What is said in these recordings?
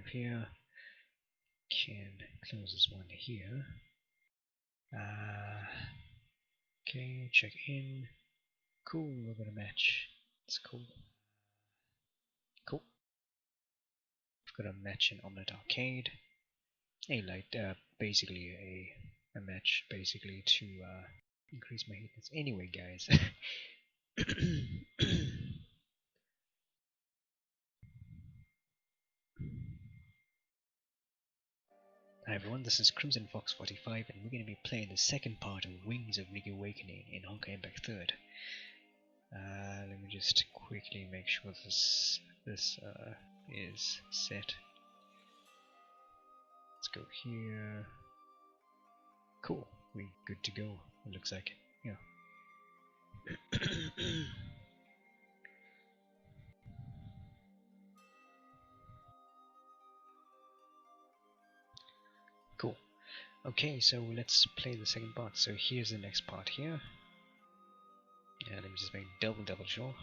up here. Can close this one here. Okay, check in. Cool, we're gonna match. It's cool. Cool. We've got a match in Omelette Arcade. Basically a match, basically to increase my hit points. Anyway, guys. Hi everyone, this is CrimsonFox45 and we're going to be playing the second part of Wings of Reawakening in Honkai Impact 3rd. Let me just quickly make sure this is set. Let's go here. Cool, we're good to go, it looks like. Yeah. Cool. Okay, so let's play the second part. So here's the next part here. Let me just make double sure.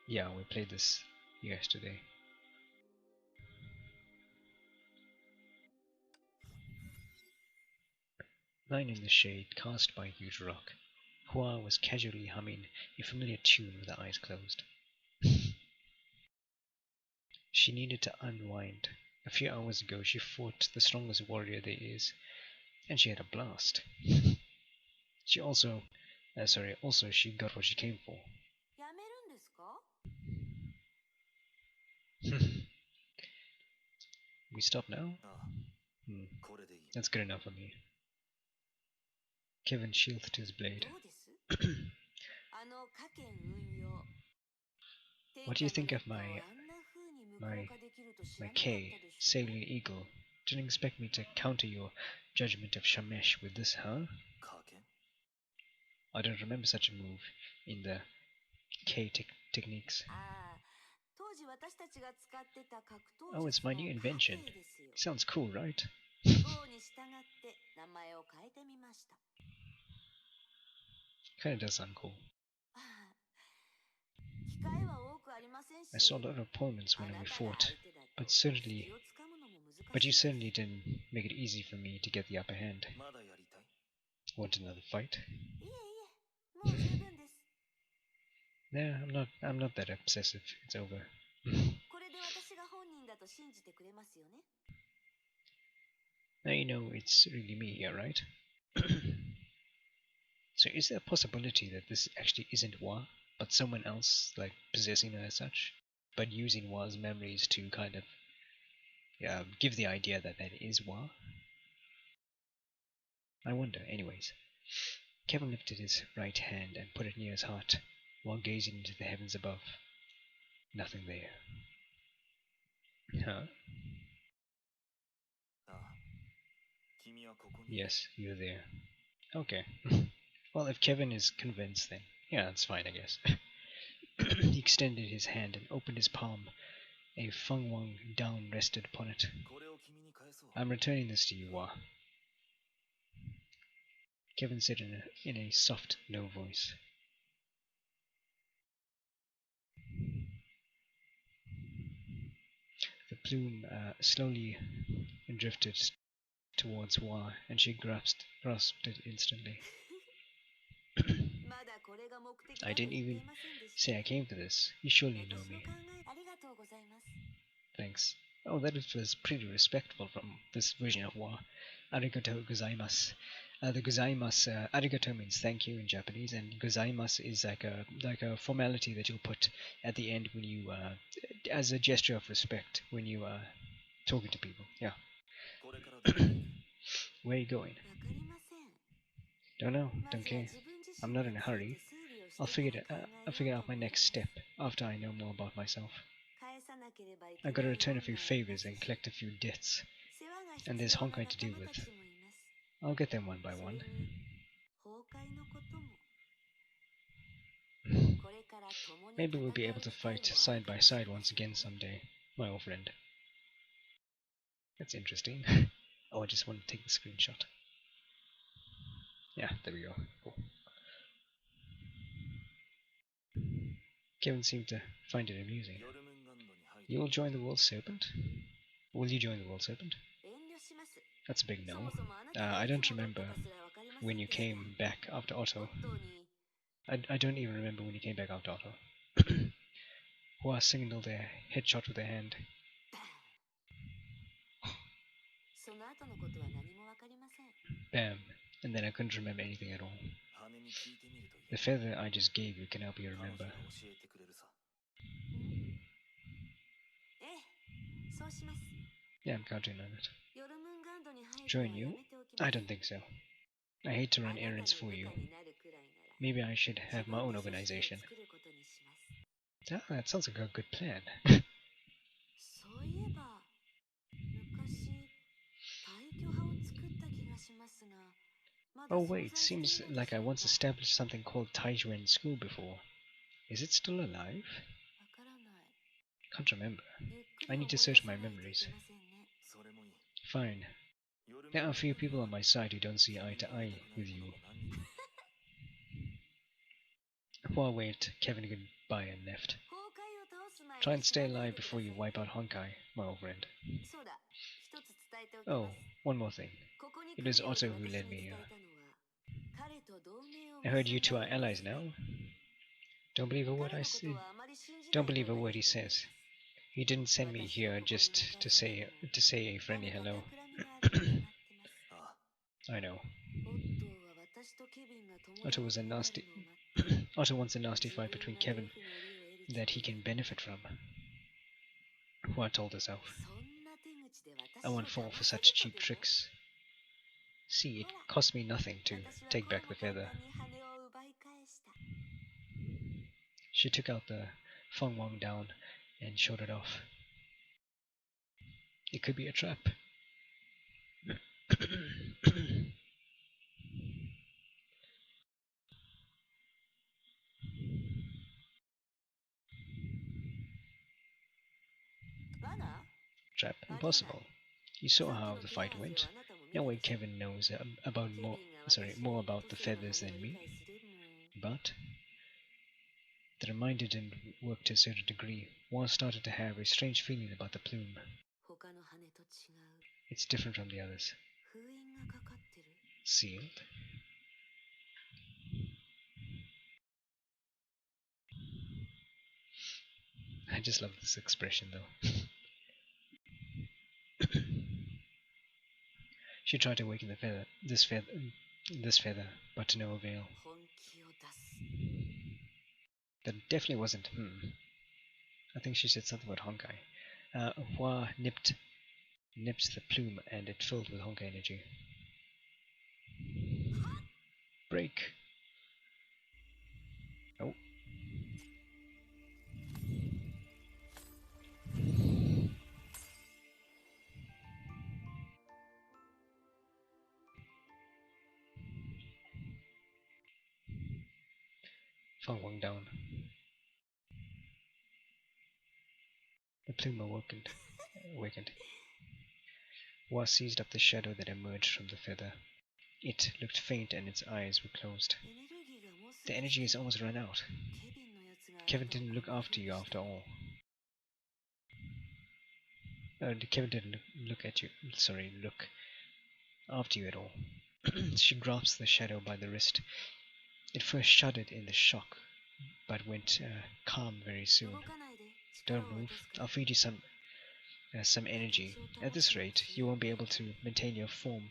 Yeah, we played this yesterday. Lying in the shade, cast by a huge rock, Hua was casually humming a familiar tune with her eyes closed. She needed to unwind. A few hours ago she fought the strongest warrior there is, and she had a blast. Also she got what she came for. We stop now? That's good enough for me. Kevin sheathed his blade. What do you think of my K, Sailing Eagle? Didn't expect me to counter your judgment of Shamesh with this, huh? I don't remember such a move in the K techniques. Oh, it's my new invention. Sounds cool, right? Kinda does sound cool. I saw a lot of opponents when we fought, but you certainly didn't make it easy for me to get the upper hand. Want another fight? No, I'm not that obsessive. It's over. Now you know it's really me here, right? So is there a possibility that this actually isn't Wa, but someone else, like, possessing her as such, but using Wa's memories to kind of give the idea that that is Wa? I wonder. Anyways, Kevin lifted his right hand and put it near his heart, while gazing into the heavens above. Nothing there. Huh? Yes, you're there. Okay. Well, if Kevin is convinced, then yeah, that's fine, I guess. He extended his hand and opened his palm. A Feng Wang down rested upon it. I'm returning this to you, Wa. Kevin said in a soft, low voice. The plume slowly drifted towards Wa, and she grasped it instantly. I didn't even say I came for this. You surely know me. Thanks. Oh, that was pretty respectful from this version of Wa. Arigato gozaimasu. The gozaimasu, arigato means thank you in Japanese, and gozaimasu is like a formality that you'll put at the end when you, as a gesture of respect when you are talking to people. Yeah. Where are you going? Don't know. Don't care. I'm not in a hurry. I'll figure out my next step after I know more about myself. I've got to return a few favors and collect a few debts. And there's Honkai to deal with. I'll get them one by one. Maybe we'll be able to fight side by side once again someday, my old friend. That's interesting. Oh, I just want to take the screenshot. Yeah, there we go. Cool. Kevin seemed to find it amusing. You'll join the World Serpent? Will you join the World Serpent? That's a big no. I don't remember when you came back after Otto. I don't even remember when you came back after Otto. Who signaled their headshot with their hand. Bam. And then I couldn't remember anything at all. The feather I just gave you can help you remember. Yeah, I'm counting on it. Join you? I don't think so. I hate to run errands for you. Maybe I should have my own organization. Ah, that sounds like a good plan. Oh wait, seems like I once established something called Taijuan School before. Is it still alive? Can't remember. I need to search my memories. Fine. There are a few people on my side who don't see eye to eye with you. Hua waved Kevin goodbye and left. Try and stay alive before you wipe out Honkai, my old friend. Oh, one more thing. It was Otto who led me here. I heard you two are allies now. Don't believe a word I said. Don't believe a word he says. He didn't send me here just to say a friendly hello. I know. Otto was a nasty. Otto wants a nasty fight between Kevin that he can benefit from. Hua told herself. I won't fall for such cheap tricks. See, it cost me nothing to take back the feather. She took out the Feng Wang down and showed it off. It could be a trap. Trap? Impossible. You saw how the fight went. No way Kevin knows more about the feathers than me. But the reminder didn't work to a certain degree. One started to have a strange feeling about the plume. It's different from the others. Sealed? I just love this expression though. She tried to awaken this feather, but to no avail. That definitely wasn't. I think she said something about Honkai. Hua nipped the plume and it filled with Honkai energy. Break. Oh. Feng Wang down. The plume awakened. Hua seized up the shadow that emerged from the feather. It looked faint and its eyes were closed. The energy has almost run out. Kevin didn't look after you after all. Kevin didn't look after you at all. She grasped the shadow by the wrist. It first shuddered in the shock, but went calm very soon. Don't move. I'll feed you some energy. At this rate, you won't be able to maintain your form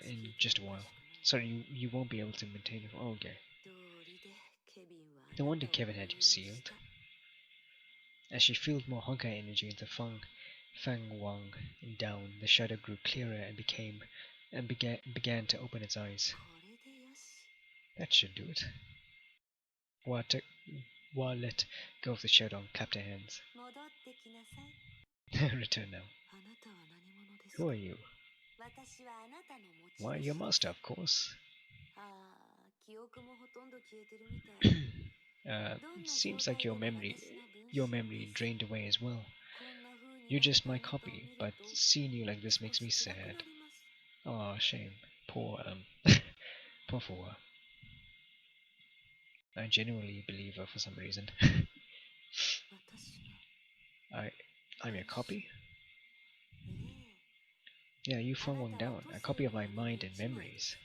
in just a while. Sorry, you won't be able to maintain your form. Oh, okay. No wonder Kevin had you sealed. As she filled more Honkai energy into Feng Wang down, the shadow grew clearer and began to open its eyes. That should do it. Hua let go of the shadow and clapped her hands. Return now. Who are you? Why, your master, of course. Seems like your memory drained away as well. You're just my copy, but seeing you like this makes me sad. Oh, shame. Poor Hua. I genuinely believe her for some reason. I'm your copy? Yeah, you found one down. A copy of my mind and memories.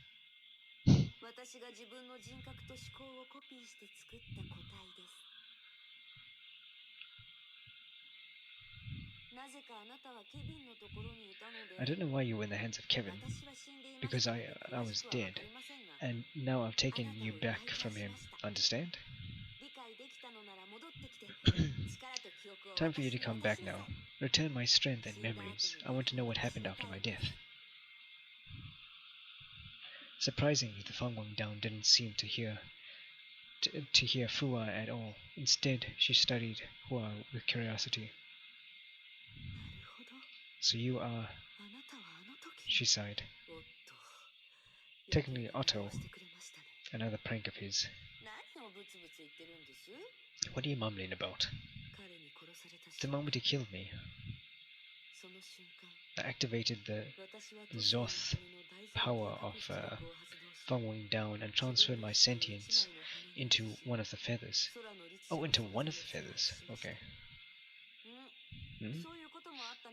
I don't know why you were in the hands of Kevin, because I was dead, and now I've taken you back from him. Understand? Time for you to come back now. Return my strength and memories. I want to know what happened after my death. Surprisingly, the Fangwang Down didn't seem to hear Fua at all. Instead, she studied Hua with curiosity. So you are... She sighed. Technically Otto. Another prank of his. What are you mumbling about? The moment he killed me, I activated the Zoth power of Fangwang Down and transferred my sentience into one of the feathers. Oh, into one of the feathers. Okay. Hmm?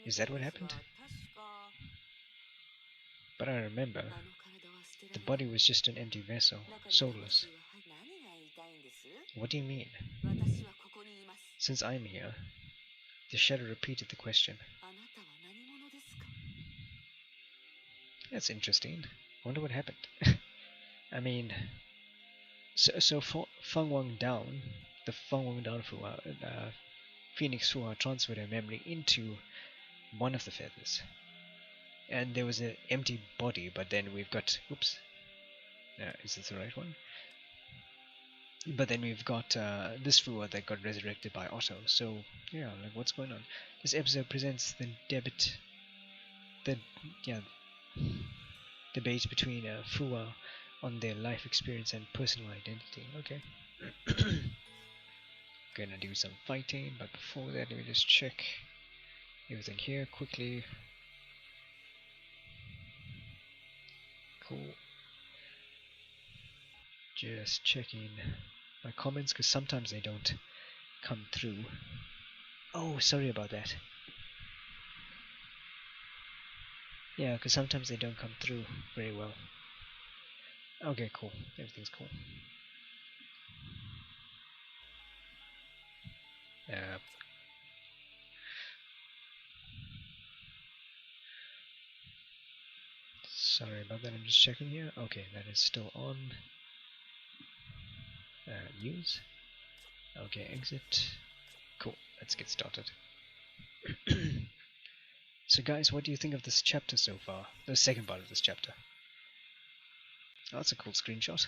Is that what happened? But I remember, the body was just an empty vessel, soulless. What do you mean? Since I'm here, the shadow repeated the question. That's interesting. Wonder what happened. I mean, so Fangwang Down, the Fangwang Down Phoenix Fua transferred her memory into one of the feathers. And there was an empty body, but then we've got... Oops. Is this the right one? But then we've got this Fua that got resurrected by Otto. So, yeah, like what's going on? This episode presents the debate between Fua on their life experience and personal identity. Okay. Gonna do some fighting, but before that, let me just check everything here quickly. Cool. Just checking my comments because sometimes they don't come through. Oh, sorry about that. Yeah, because sometimes they don't come through very well. Okay, cool. Everything's cool. Sorry about that, I'm just checking here. Okay, that is still on. Use. Okay, exit. Cool, let's get started. So guys, what do you think of this chapter so far? The second part of this chapter. Oh, that's a cool screenshot.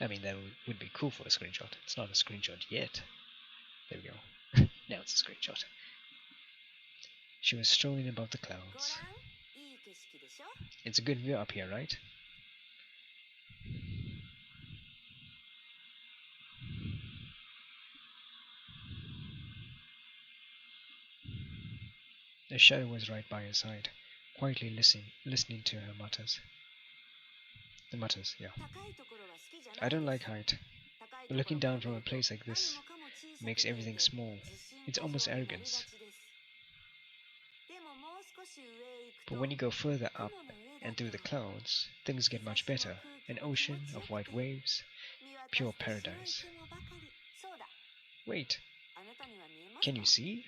I mean, that would be cool for a screenshot. It's not a screenshot yet. There we go. Now it's a screenshot. She was strolling above the clouds. It's a good view up here, right? The shadow was right by her side, quietly listening to her mutters. The mutters, yeah. I don't like height, but looking down from a place like this makes everything small. It's almost arrogance. But when you go further up and through the clouds, things get much better. An ocean of white waves, pure paradise. Wait, can you see?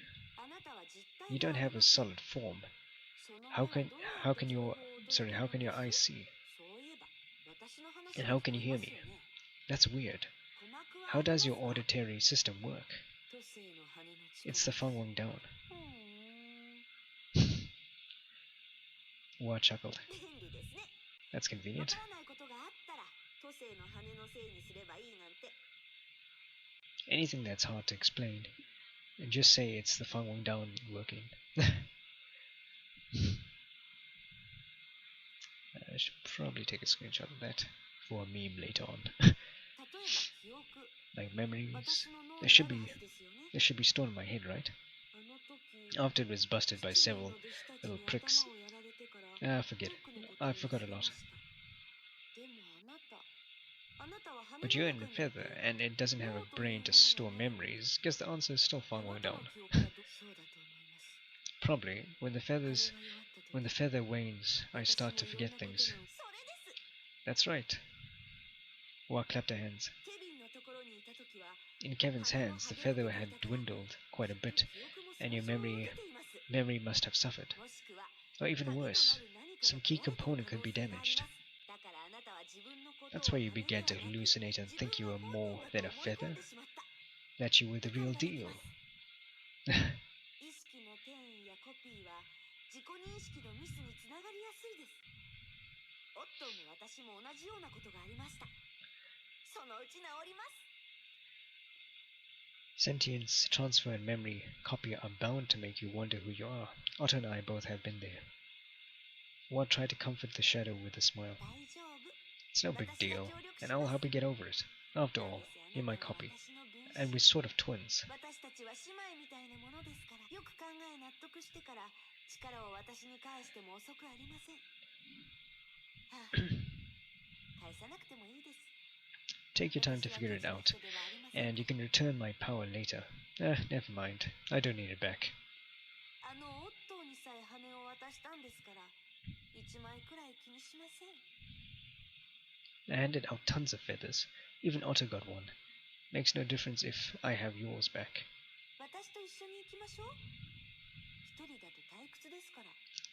You don't have a solid form. How can your eyes see? And how can you hear me? That's weird. How does your auditory system work? It's the Fangwang Down. Wa chuckled. That's convenient. Anything that's hard to explain, and just say it's the Fangwang Down working. I should probably take a screenshot of that for a meme later on. Like memories, they should be stored in my head, right? After it was busted by several little pricks. Forget it. I forgot a lot. But you're in a feather, and it doesn't have a brain to store memories. Guess the answer is still Fangwang Down. Probably, when the feather wanes, I start to forget things. That's right. Wa clapped her hands. In Kevin's hands, the feather had dwindled quite a bit, and your memory must have suffered. Or even worse, some key component could be damaged. That's why you began to hallucinate and think you were more than a feather? That you were the real deal. Sentience, transfer, and memory copy are bound to make you wonder who you are. Otto and I both have been there. Ward tried to comfort the shadow with a smile. It's no big deal, and I'll help you get over it. After all, you're my copy, and we're sort of twins. Take your time to figure it out, and you can return my power later. Never mind. I don't need it back. I handed out tons of feathers. Even Otto got one. Makes no difference if I have yours back.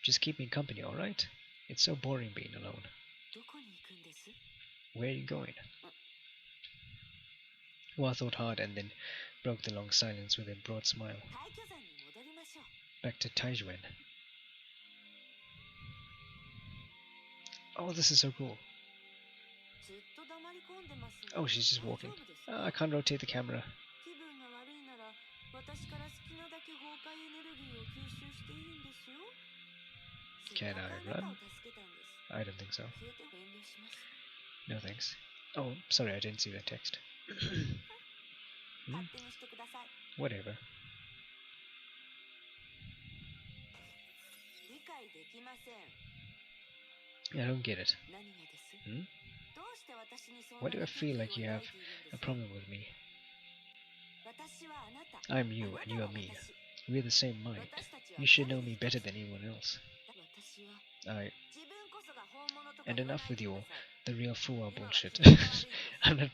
Just keep me company, alright? It's so boring being alone. Where are you going? Hua thought hard and then broke the long silence with a broad smile. Back to Taijuan. Oh, this is so cool. Oh, she's just walking. I can't rotate the camera. Can I run? I don't think so. No thanks. Oh, sorry, I didn't see that text. Whatever. I don't get it. Why do I feel like you have a problem with me? I'm you and you are me. We're the same mind. You should know me better than anyone else. And enough with your the real fool bullshit. I'm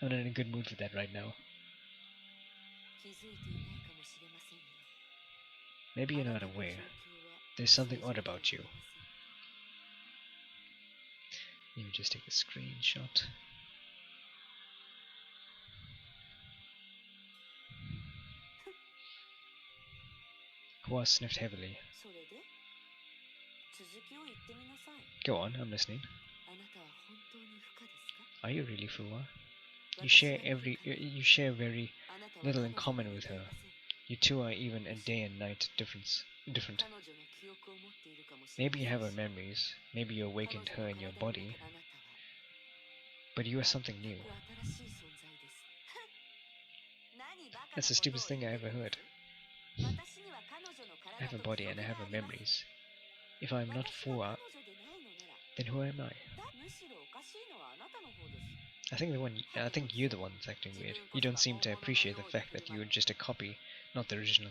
not in a good mood for that right now. Maybe you're not aware. There's something odd about you. Let me just take a screenshot. Hua sniffed heavily. Go on, I'm listening. Are you really Fuwa? You share very little in common with her. You two are even a day and night different. Maybe you have her memories, maybe you awakened her in your body, but you are something new. That's the stupidest thing I ever heard. I have a body and I have her memories. If I'm not Fuwa, then who am I? I think you're the one that's acting weird. You don't seem to appreciate the fact that you're just a copy, not the original.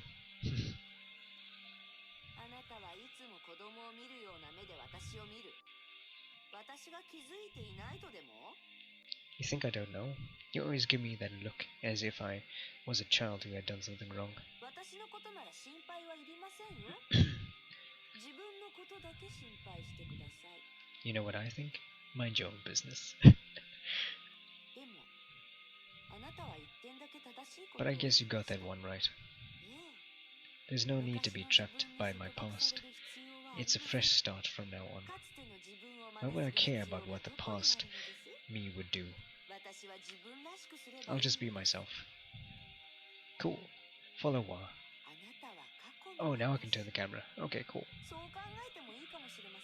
You think I don't know? You always give me that look, as if I was a child who had done something wrong. You know what I think? Mind your own business. But I guess you got that one right. There's no need to be trapped by my past. It's a fresh start from now on. Why would I care about what the past me would do? I'll just be myself. Cool. Follow Wa. Oh, now I can turn the camera. Okay, cool.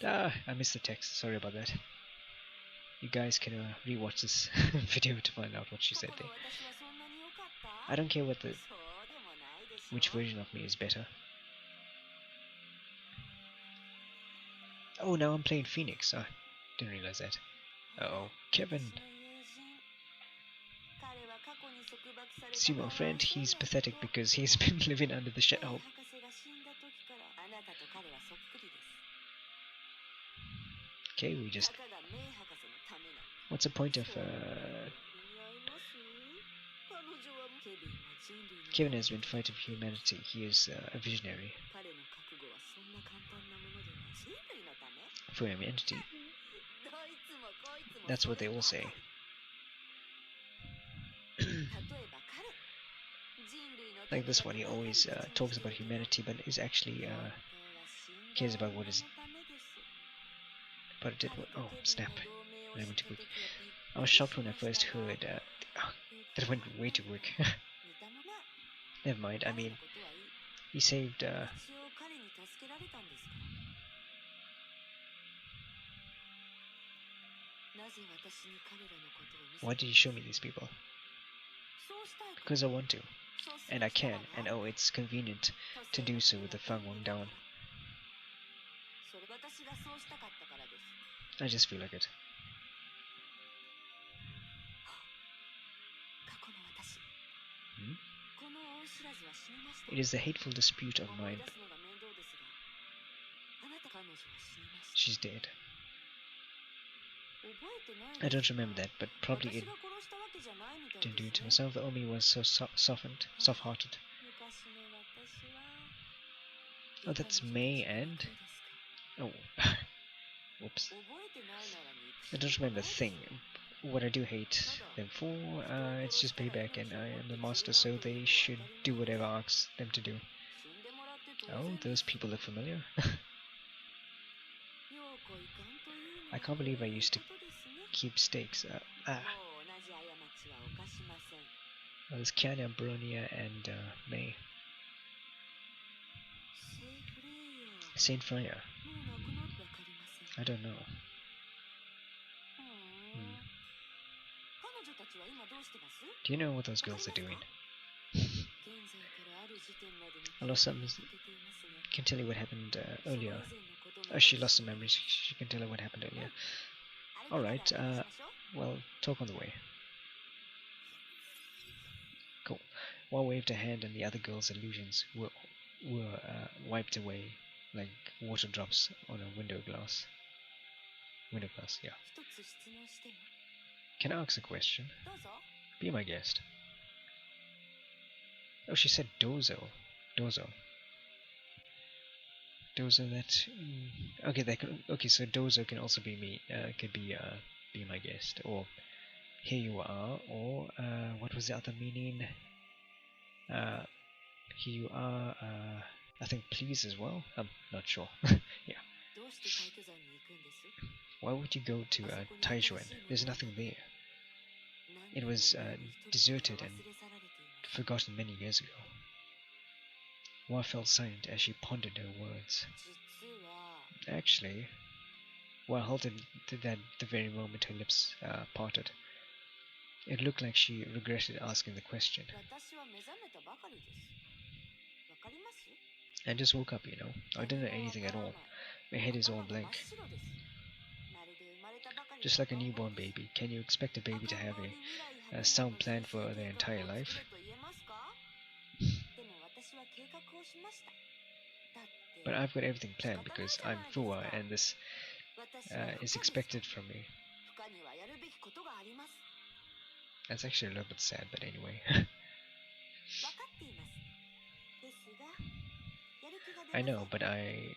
I missed the text. Sorry about that. You guys can rewatch this video to find out what she said there. I don't care which version of me is better. Oh, now I'm playing Phoenix. Didn't realize that. Uh-oh. Kevin! See my friend, he's pathetic because he's been living under the shadow. Okay, we just... What's the point of... Kevin has been fighting for humanity. He is a visionary. For humanity. That's what they all say. Like this one, he always talks about humanity, but is actually cares about what is... But it did... Oh, snap. I went too quick. I was shocked when I first heard... that went way too quick. Never mind, I mean... He saved... Why did you show me these people? Because I want to. And I can, and oh, it's convenient to do so with the Fangwang down. I just feel like it. Hmm? It is the hateful dispute of mine. She's dead. I don't remember that, but probably it didn't do it to myself. The Omi was so soft-hearted. Oh, that's May and... Oh, whoops. I don't remember a thing. What I do hate them for, it's just payback, and I am the master, so they should do whatever I ask them to do. Oh, those people look familiar. I can't believe I used to keep stakes. Oh, there's Kiana, Bronia, and May. Saint Freya. I don't know. Do you know what those girls are doing? I lost some... Can tell you what happened earlier. Oh, she lost some memories. She can tell you what happened earlier. Alright, well, talk on the way. Cool. One waved a hand and the other girl's illusions were wiped away like water drops on a window glass. Window glass, yeah. Can I ask a question? Be my guest. Oh, she said Dozo. Dozo. Dozo, that... Okay, that could, okay, so Dozo can also be me, could be my guest, or here you are, or what was the other meaning? Here you are, I think please as well? I'm not sure. Yeah. Why would you go to Taijuan? There's nothing there. It was deserted and forgotten many years ago. Hua felt silent as she pondered her words. Actually, Hua halted at the very moment her lips parted. It looked like she regretted asking the question. I just woke up, you know. I don't know anything at all. My head is all blank. Just like a newborn baby. Can you expect a baby to have a sound plan for their entire life? But I've got everything planned because I'm Fua and this is expected from me. That's actually a little bit sad, but anyway. I know, but I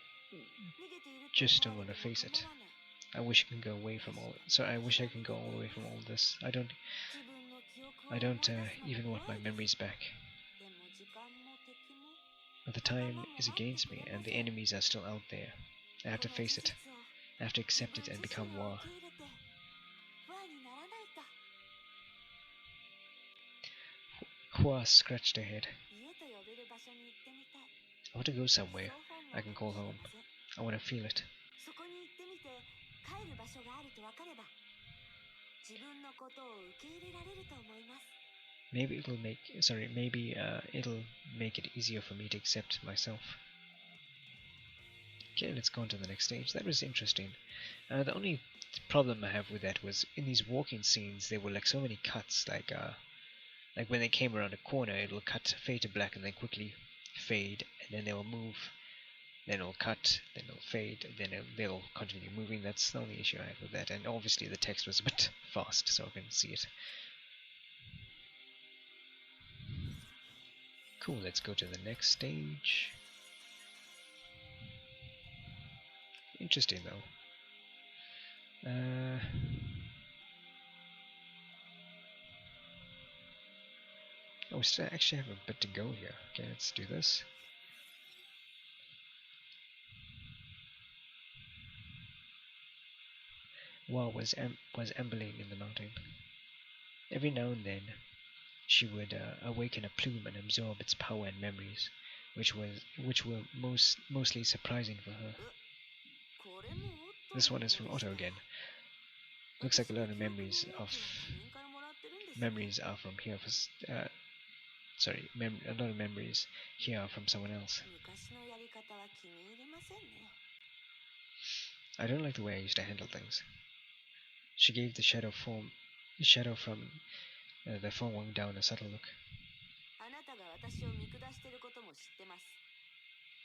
just don't want to face it. I wish I can go away from all. So I wish I can go all away from all this. I don't even want my memories back. But the time is against me, and the enemies are still out there. I have to face it. I have to accept it and become Hua. Hua scratched her head. I want to go somewhere I can call home. I want to feel it. Maybe it'll make it easier for me to accept myself. Okay, let's go on to the next stage. That was interesting. The only problem I have with that was in these walking scenes there were like so many cuts, like when they came around a corner it'll fade to black and then quickly fade, and then they'll move then it'll cut, then it'll fade, then they'll continue moving. That's the only issue I had with that. And obviously the text was a bit fast, so I couldn't see it. Cool, let's go to the next stage. Interesting though. Oh, we still actually have a bit to go here. Okay, let's do this. Wa was ambling in the mountain. Every now and then, she would awaken a plume and absorb its power and memories, which were mostly surprising for her. This one is from Otto again. Looks like a lot of memories are from here. A lot of memories here are from someone else. I don't like the way I used to handle things. She gave the shadow from the phone went down a subtle look.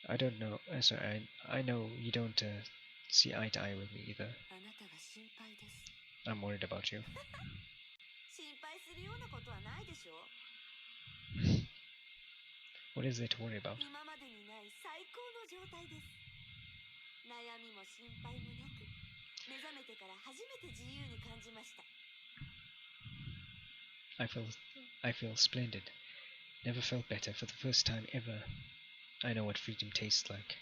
I don't know. Sorry, I know you don't see eye to eye with me either. I'm worried about you. What is there to worry about? I feel splendid. Never felt better. For the first time ever, I know what freedom tastes like.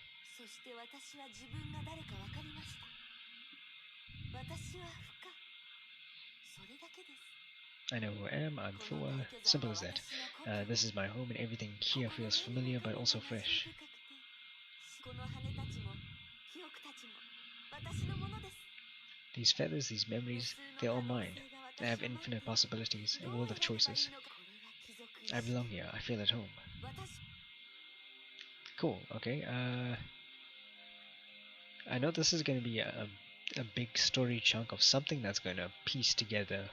I know who I am. I'm Fua. Simple as that. This is my home, and everything here feels familiar but also fresh. These feathers, these memories, they're all mine. I have infinite possibilities, a world of choices. I belong here. I feel at home. Cool. Okay. I know this is going to be a big story chunk of something that's going to piece together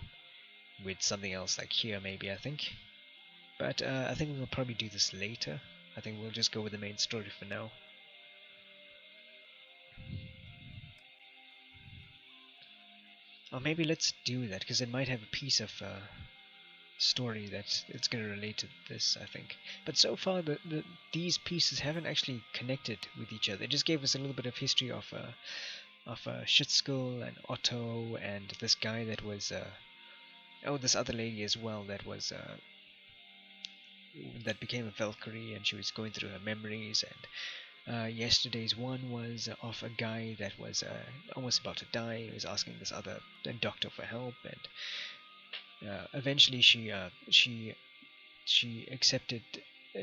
with something else, like here maybe, I think. But I think we'll probably do this later. I think we'll just go with the main story for now. Or maybe let's do that, because it might have a piece of story that it's going to relate to this, I think. But so far, these pieces haven't actually connected with each other. It just gave us a little bit of history of Schutzkel and Otto and this guy that was this other lady as well that was that became a Valkyrie, and she was going through her memories. And yesterday's one was of a guy that was almost about to die. He was asking this other doctor for help, and eventually she accepted.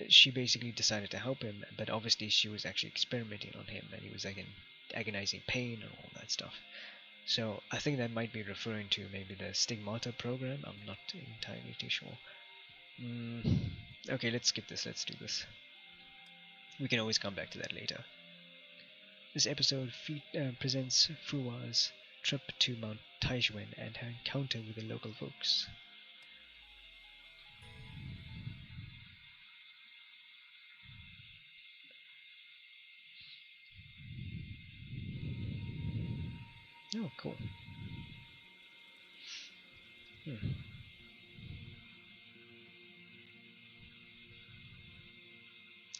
She basically decided to help him, but obviously she was actually experimenting on him, and he was like in agonizing pain and all that stuff. So I think that might be referring to maybe the Stigmata program. I'm not entirely too sure. Okay, let's skip this. Let's do this. We can always come back to that later. This episode presents Fuwa's trip to Mount Taijuan and her encounter with the local folks. Oh, cool.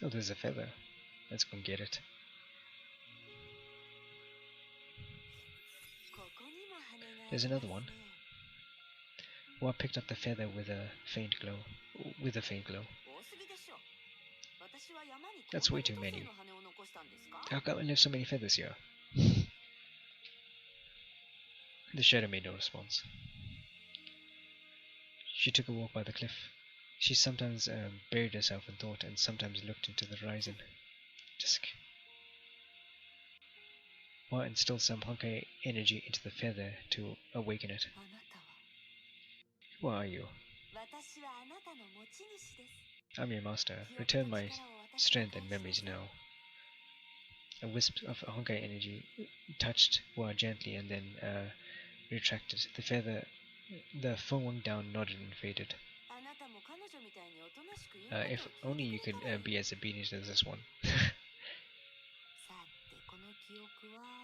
Oh, there's a feather. Let's go and get it. There's another one. Wa picked up the feather with a faint glow. That's way too many. How come I left so many feathers here? The shadow made no response. She took a walk by the cliff. She sometimes buried herself in thought and sometimes looked into the horizon. Just Wa instilled some Honkai energy into the feather to awaken it. Who are you? I'm your master. Return my strength and memories now. A wisp of Honkai energy touched Wa gently and then retracted. The phone down, nodded and faded. If only you could be as obedient as this one.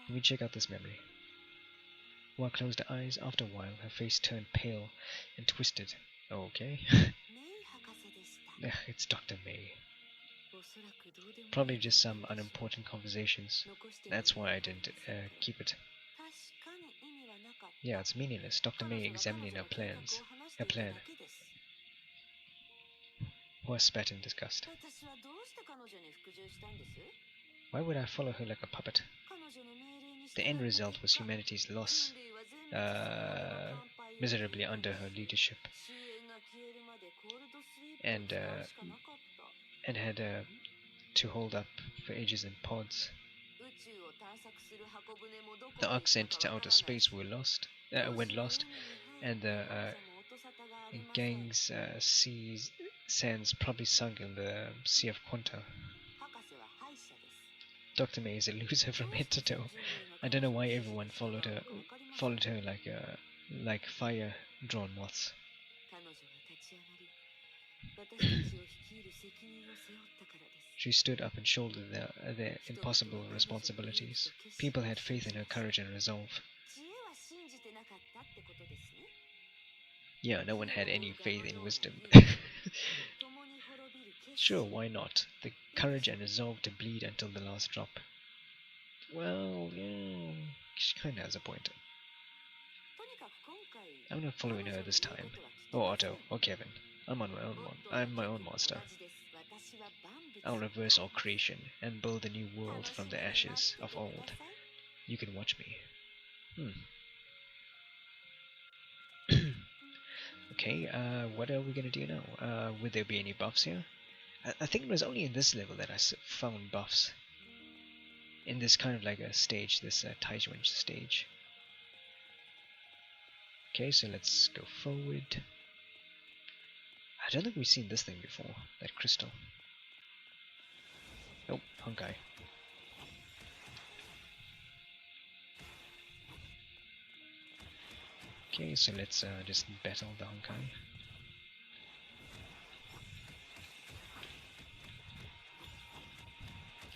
Let me check out this memory. Hua closed her eyes. After a while, her face turned pale and twisted. Okay. It's Dr. May. Probably just some unimportant conversations. That's why I didn't keep it. Yeah, it's meaningless. Dr. May examining her plans. Her plan. Hua spat in disgust. Why would I follow her like a puppet? The end result was humanity's loss, miserably under her leadership, and had to hold up for ages in pods. The ark sent to outer space went lost, and the gang's sands probably sunk in the Sea of Quanta. Dr. May is a loser from head to toe. I don't know why everyone followed her like fire-drawn moths. She stood up and shouldered their impossible responsibilities. People had faith in her courage and resolve. Yeah, no one had any faith in wisdom. Sure, why not? The courage and resolve to bleed until the last drop. Well, yeah, she kinda has a point. I'm not following her this time. Or Otto, or Kevin. I'm my own master. I'll reverse all creation and build a new world from the ashes of old. You can watch me. Okay, what are we gonna do now? Would there be any buffs here? I think it was only in this level that I found buffs. In this kind of like a stage, this Taijuan stage. Okay, so let's go forward. I don't think we've seen this thing before, that crystal. Oh, Honkai. Okay, so let's just battle the Honkai.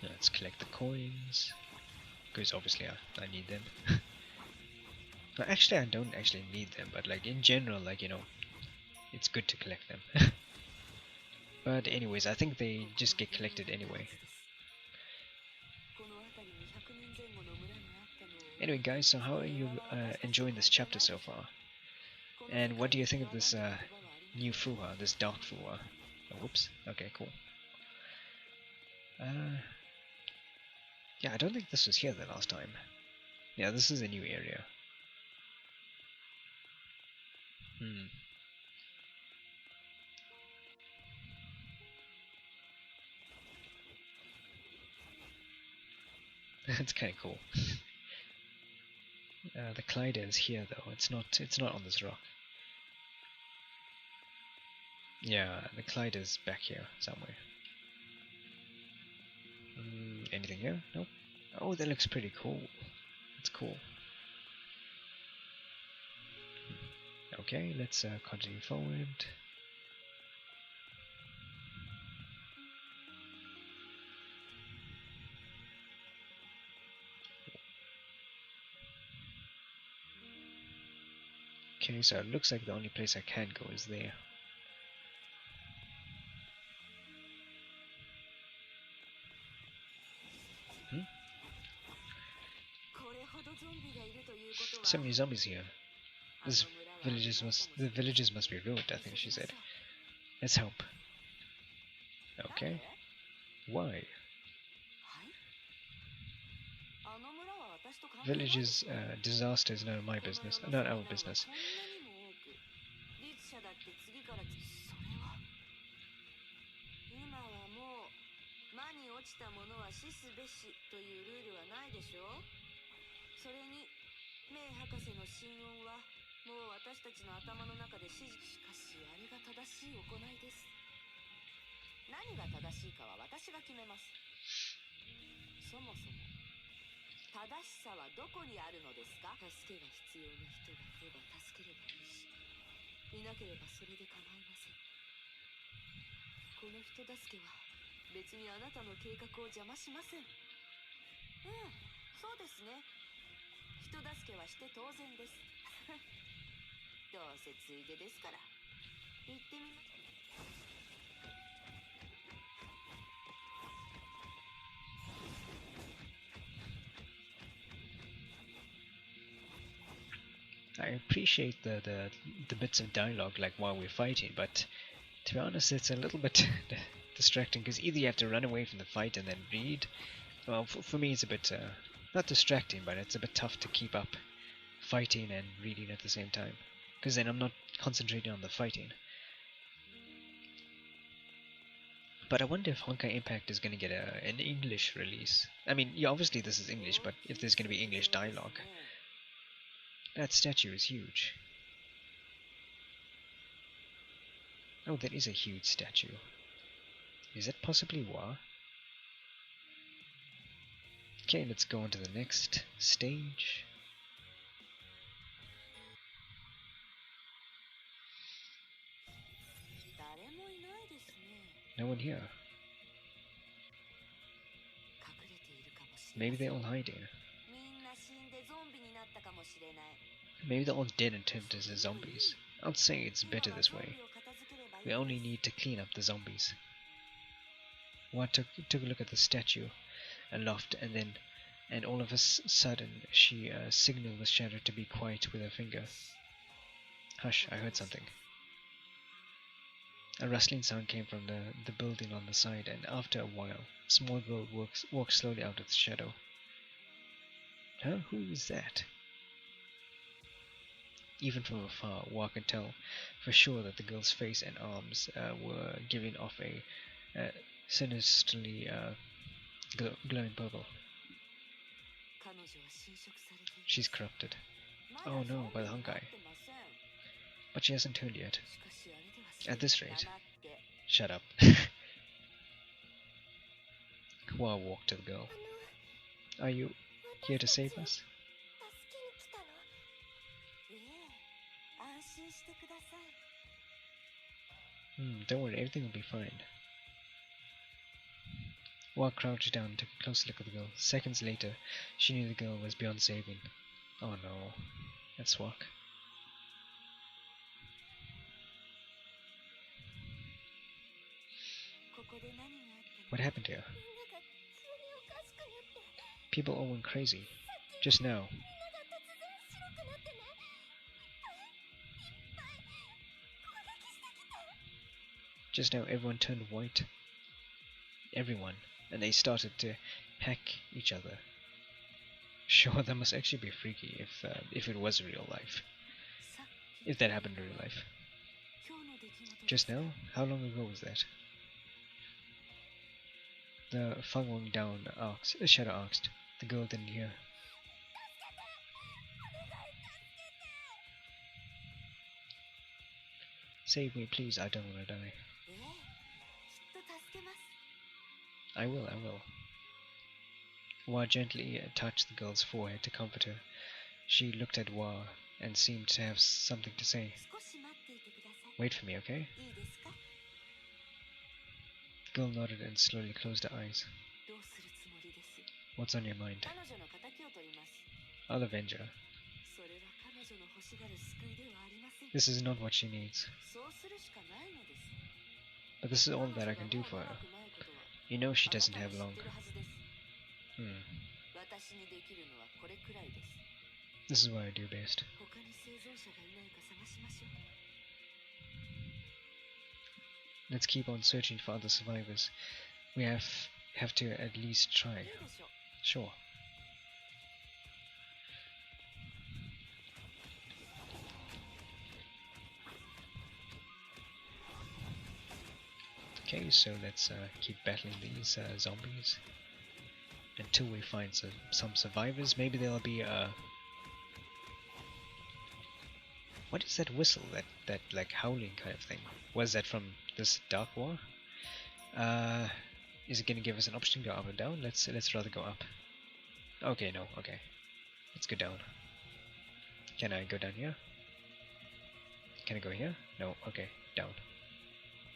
Let's collect the coins, because obviously I need them. No, actually I don't actually need them, but like in general, like, you know, it's good to collect them. But anyways, I think they just get collected anyway. Anyway guys, so how are you enjoying this chapter so far? And what do you think of this new Fuwa, this dark Fuwa? Oh, whoops, okay, cool. Yeah, I don't think this was here the last time. Yeah, this is a new area. That's kind of cool. The Clyde is here though. It's not on this rock. Yeah, the Clyde is back here somewhere. Anything here? Nope. Oh, that looks pretty cool. That's cool. Okay, let's continue forward. Okay, so it looks like the only place I can go is there. So many zombies here. The villages must be ruined, I think she said. Let's help. Okay. Why? Villages disaster is none of my business, not our business. そうですね。人助けはして当然です。どうせついでですから。行ってみま。I appreciate the bits of dialogue like while we're fighting, but to be honest, it's a little bit distracting because either you have to run away from the fight and then read. Well, for me, it's a bit not distracting, but it's a bit tough to keep up fighting and reading at the same time because then I'm not concentrating on the fighting. But I wonder if Honkai Impact is going to get an English release. I mean, yeah, obviously this is English, but if there's going to be English dialogue. That statue is huge. Oh, that is a huge statue. Is that possibly Wa? Okay, let's go on to the next stage. No one here. Maybe they're all hiding. Maybe they're all dead and turned into zombies. I'd say it's better this way. We only need to clean up the zombies. Wa took a look at the statue and laughed, and all of a sudden she signaled the shadow to be quiet with her finger. Hush, I heard something. A rustling sound came from the building on the side, and after a while, a small girl walked slowly out of the shadow. Huh? Who is that? Even from afar, Wa could tell for sure that the girl's face and arms were giving off a sinisterly glowing purple. She's corrupted. Oh no, by the Honkai. But she hasn't turned yet. At this rate. Shut up. Wa walked to the girl. Are you here to save us? Don't worry, everything will be fine. Wa crouched down and took a close look at the girl. Seconds later, she knew the girl was beyond saving. Oh no, that's Swak. What happened here? People all went crazy. Just now. Just now everyone turned white. Everyone. And they started to hack each other. Sure, that must actually be freaky if it was real life. If that happened in real life. Just now? How long ago was that? The following down shadow asked. The girl didn't hear. Save me, please, I don't want to die. I will. Wa gently touched the girl's forehead to comfort her. She looked at Wa and seemed to have something to say. Wait for me, okay? The girl nodded and slowly closed her eyes. What's on your mind? I'll avenge her. This is not what she needs. But this is all that I can do for her. You know she doesn't have long. This is what I do best. Let's keep on searching for other survivors. We have to at least try. Sure. Okay, so let's keep battling these zombies until we find some survivors. Maybe there'll be what is that whistle? That like howling kind of thing? Was that from this Dark War? Is it gonna give us an option to go up or down? Let's rather go up. Okay, no, okay. Let's go down. Can I go down here? Can I go here? No, okay, down.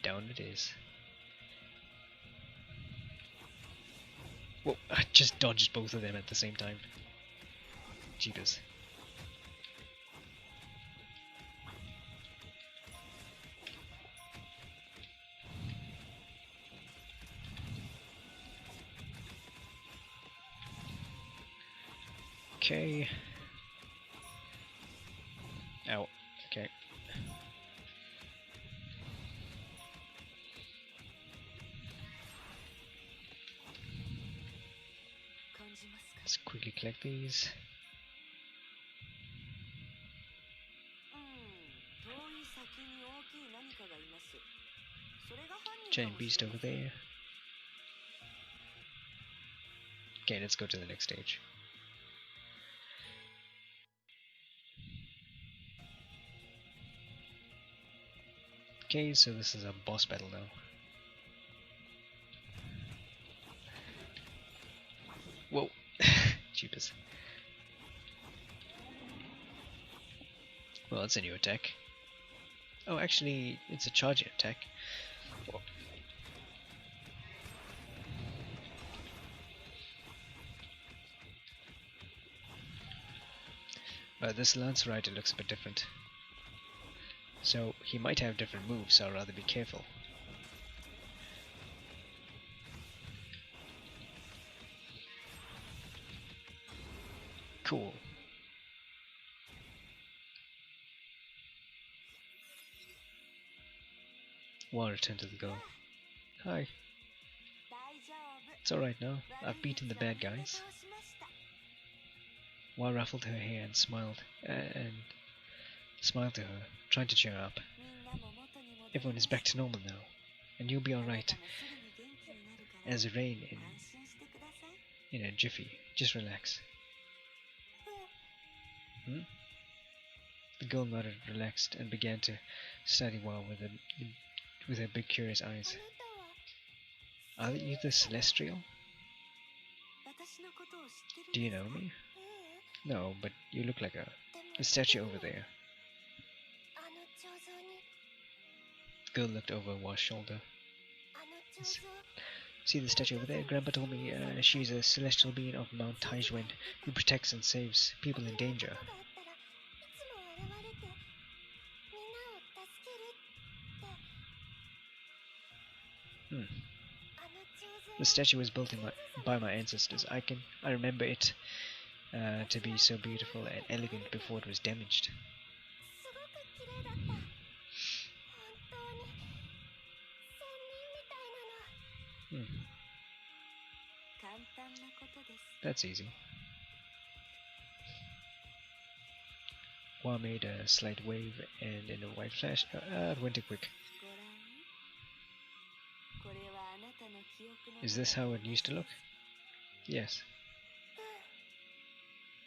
Down it is. Whoa, I just dodged both of them at the same time. Jeepers. Okay. Ow. Okay. Let's quickly collect these. Giant beast over there. Okay, let's go to the next stage. Okay, so this is a boss battle now. Whoa. Jeepers. Well, it's a new attack. Oh, actually, it's a charging attack. Whoa. This Lance Rider looks a bit different. So, he might have different moves, so I'd rather be careful. Cool. Well, return to the girl. Hi. It's alright now. I've beaten the bad guys. Wa ruffled her hair and smiled to her, trying to cheer her up. Everyone is back to normal now, and you'll be alright. As rain in a jiffy. Just relax. The girl nodded, relaxed, and began to study Wa with her big curious eyes. Are you the Celestial? Do you know me? No, but you look like the statue over there. The girl looked over Wa's shoulder. See the statue over there? Grandpa told me she's a celestial being of Mount Taijuan who protects and saves people in danger. The statue was built by my ancestors. I remember it to be so beautiful and elegant before it was damaged. That's easy. Wa made a slight wave, and in a white flash, it went too quick. Is this how it used to look? Yes.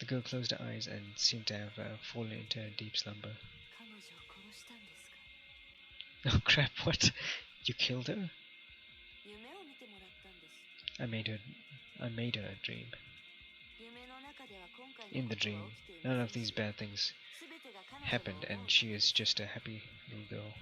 The girl closed her eyes and seemed to have fallen into a deep slumber. Oh crap, what? You killed her? I made her a dream. In the dream, none of these bad things happened, and she is just a happy little girl.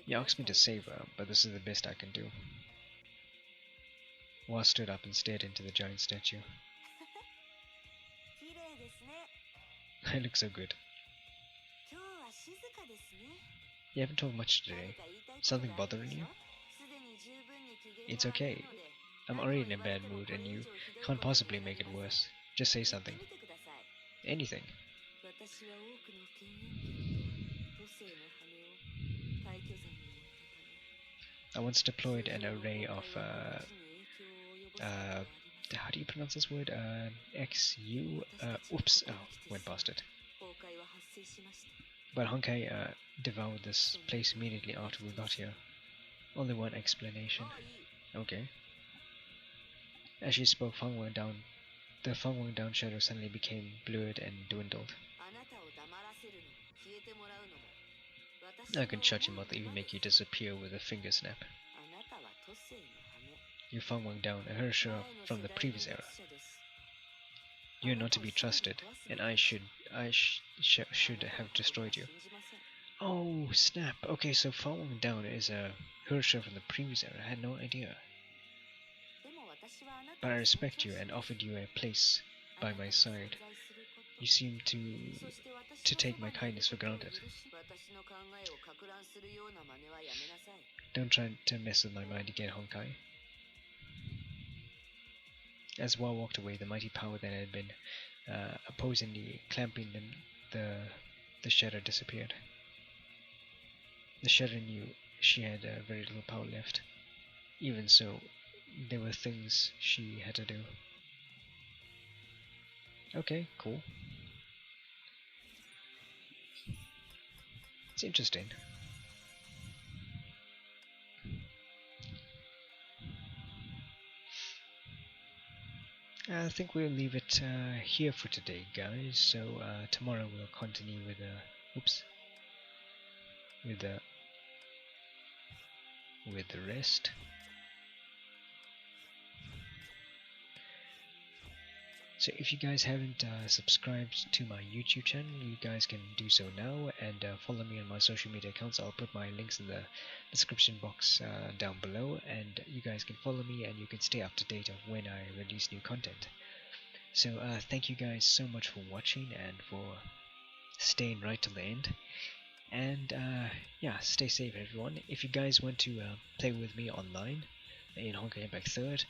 You asked me to save her, but this is the best I can do. Wa stood up and stared into the giant statue. I look so good. You haven't told much today. Something bothering you? It's okay. I'm already in a bad mood and you can't possibly make it worse. Just say something. Anything. I once deployed an array of how do you pronounce this word? XU? Oops, oh, went past it. But Honkai devoured this place immediately after we got here. Only one explanation. Okay. As she spoke, the Feng Wang Down shadow suddenly became blurred and dwindled. I can shut your mouth, even make you disappear with a finger snap. You Feng Wang Down, a Herrscher from the previous era. You're not to be trusted, and I should have destroyed you. Oh snap! Okay, so following down is a Hirscher from the previous era. I had no idea. でも私はあな But た I を尊 respect 重 you し and ます offered you a place あな by たが my 存 side. 在すること You seem そして私 to のそ take ば my にいる kindness こ for とを granted. 許し私の考えをか乱するような真似はやめなさい Don't try to mess with my mind again, Honkai. As Wa walked away, the mighty power that had been opposing the clamping the shadow disappeared. The shadow knew she had very little power left. Even so, there were things she had to do. Okay, cool. It's interesting. I think we'll leave it here for today, guys. So tomorrow we'll continue with with the rest. So if you guys haven't subscribed to my YouTube channel, you guys can do so now, and follow me on my social media accounts. I'll put my links in the description box down below, and you guys can follow me and you can stay up to date of when I release new content. So thank you guys so much for watching and for staying right till the end. And yeah, stay safe everyone. If you guys want to play with me online in Honkai Impact 3rd,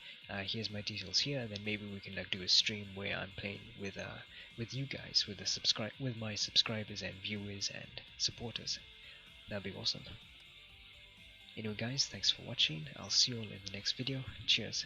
here's my details here, and then maybe we can like do a stream where I'm playing with you guys, with my subscribers and viewers and supporters. That'd be awesome. Anyway guys, thanks for watching. I'll see you all in the next video. Cheers.